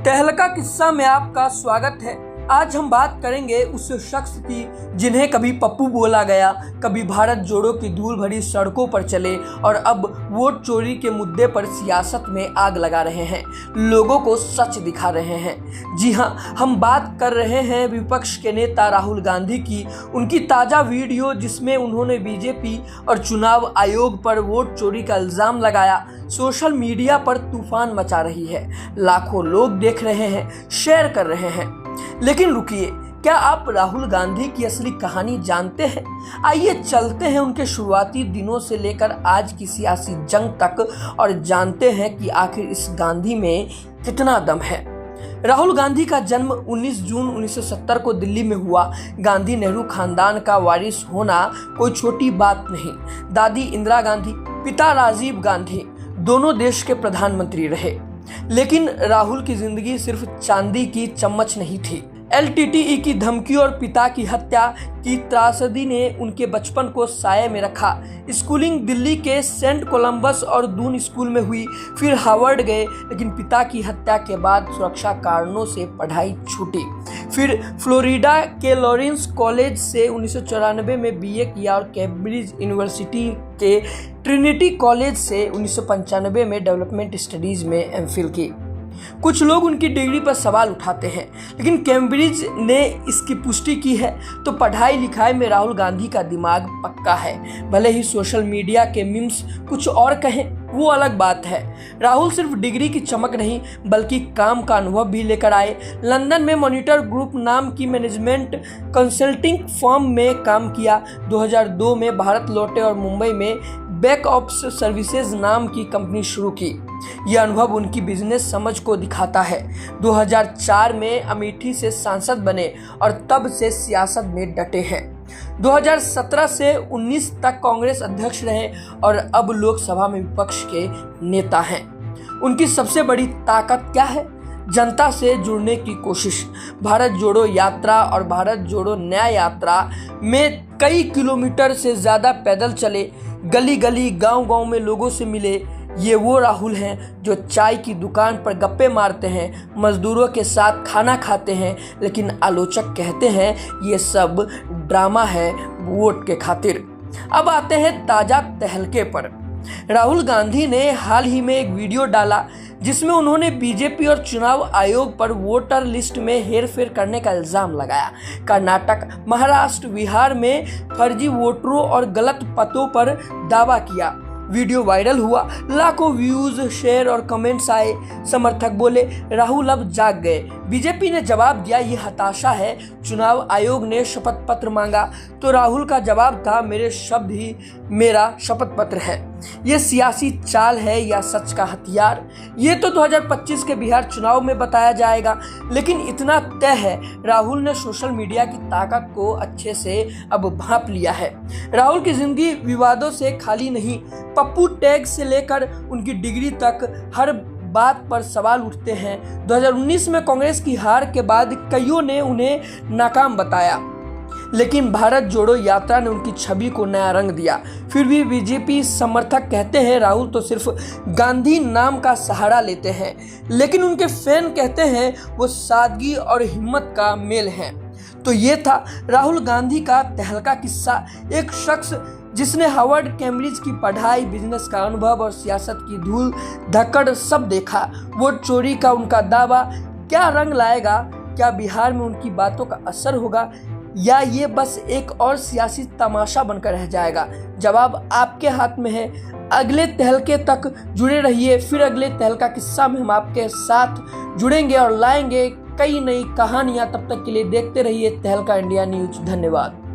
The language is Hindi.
तहलका किस्सा में आपका स्वागत है। आज हम बात करेंगे उस शख्स की जिन्हें कभी पप्पू बोला गया, कभी भारत जोड़ो की धूल भरी सड़कों पर चले और अब वोट चोरी के मुद्दे पर सियासत में आग लगा रहे हैं, लोगों को सच दिखा रहे हैं। जी हां, हम बात कर रहे हैं विपक्ष के नेता राहुल गांधी की, उनकी ताज़ा वीडियो जिसमें उन्होंने बीजेपी और चुनाव आयोग पर वोट चोरी का इल्ज़ाम लगाया, सोशल मीडिया पर तूफान मचा रही है। लाखों लोग देख रहे हैं, शेयर कर रहे हैं। लेकिन रुकिए, क्या आप राहुल गांधी की असली कहानी जानते हैं? आइए चलते हैं उनके शुरुआती दिनों से लेकर आज की सियासी जंग तक और जानते हैं कि आखिर इस गांधी में कितना दम है। राहुल गांधी का जन्म 19 जून 1970 को दिल्ली में हुआ। गांधी नेहरू खानदान का वारिस होना कोई छोटी बात नहीं। दादी इंदिरा गांधी, पिता राजीव गांधी दोनों देश के प्रधानमंत्री रहे। लेकिन राहुल की जिंदगी सिर्फ चांदी की चम्मच नहीं थी। LTTE की धमकी और पिता की हत्या की त्रासदी ने उनके बचपन को साये में रखा। स्कूलिंग दिल्ली के सेंट कोलंबस और दून स्कूल में हुई, फिर हार्वर्ड गए, लेकिन पिता की हत्या के बाद सुरक्षा कारणों से पढ़ाई छूटी। फिर फ्लोरिडा के लॉरेंस कॉलेज से 1994 में BA किया और कैम्ब्रिज यूनिवर्सिटी के ट्रिनिटी कॉलेज से 1995 में डेवलपमेंट स्टडीज में MPhil की। कुछ लोग उनकी डिग्री पर सवाल उठाते हैं, लेकिन कैम्ब्रिज ने इसकी पुष्टि की है। तो पढ़ाई लिखाई में राहुल गांधी का दिमाग पक्का है। भले ही सोशल मीडिया के मीम्स कुछ और कहें, वो अलग बात है। राहुल सिर्फ डिग्री की चमक नहीं बल्कि काम का अनुभव भी लेकर आए। लंदन में मॉनिटर ग्रुप नाम की मैनेजमेंट कंसल्टिंग फर्म में काम किया। 2002 में भारत लौटे और मुंबई में बैक ऑप्स सर्विसेज नाम की कंपनी शुरू की। यह अनुभव उनकी बिजनेस समझ को दिखाता है। 2004 में अमेठी से सांसद बने और तब से सियासत में डटे हैं। 2017 से 19 तक कांग्रेस अध्यक्ष रहे और अब लोकसभा में विपक्ष के नेता हैं। उनकी सबसे बड़ी ताकत क्या है? जनता से जुड़ने की कोशिश। भारत जोड़ो यात्रा और भारत जोड़ो न्याय यात्रा में कई किलोमीटर से ज़्यादा पैदल चले, गली गली गांव गांव में लोगों से मिले। ये वो राहुल हैं जो चाय की दुकान पर गप्पे मारते हैं, मजदूरों के साथ खाना खाते हैं, लेकिन आलोचक कहते हैं ये सब ड्रामा है वोट के खातिर। अब आते हैं ताज़ा तहलके पर। राहुल गांधी ने हाल ही में एक वीडियो डाला जिसमें उन्होंने बीजेपी और चुनाव आयोग पर वोटर लिस्ट में हेरफेर करने का इल्जाम लगाया। कर्नाटक, महाराष्ट्र, बिहार में फर्जी वोटरों और गलत पतों पर दावा किया। वीडियो वायरल हुआ, लाखों व्यूज, शेयर और कमेंट्स आए। समर्थक बोले राहुल अब जाग गए। बीजेपी ने जवाब दिया ये हताशा है। चुनाव आयोग ने शपथ पत्र मांगा तो राहुल का जवाब था मेरे शब्द ही मेरा शपथ पत्र है। ये सियासी चाल है या सच का हथियार, ये तो 2025 के बिहार चुनाव में बताया जाएगा। लेकिन इतना तय है, राहुल ने सोशल मीडिया की ताकत को अच्छे से अब भांप लिया है। राहुल की जिंदगी विवादों से खाली नहीं। पप्पू टैग से लेकर उनकी डिग्री तक हर बात पर सवाल उठते हैं। 2019 में कांग्रेस की हार के बाद कईयों ने उन्हें नाकाम बताया, लेकिन भारत जोड़ो यात्रा ने उनकी छवि को नया रंग दिया। फिर भी बीजेपी समर्थक कहते हैं राहुल तो सिर्फ गांधी नाम का सहारा लेते हैं, लेकिन उनके फैन कहते हैं वो सादगी और हिम्मत का मेल है। तो ये था राहुल गांधी का तहलका किस्सा। एक शख्स जिसने हार्वर्ड, कैम्ब्रिज की पढ़ाई, बिजनेस का अनुभव और सियासत की धूल धक्कड़ सब देखा। वोट चोरी का उनका दावा क्या रंग लाएगा? क्या बिहार में उनकी बातों का असर होगा या ये बस एक और सियासी तमाशा बनकर रह जाएगा? जवाब आपके हाथ में है। अगले तहलके तक जुड़े रहिए। फिर अगले तहलका किस्सा में हम आपके साथ जुड़ेंगे और लाएंगे कई नई कहानियां। तब तक के लिए देखते रहिए तहलका इंडिया न्यूज। धन्यवाद।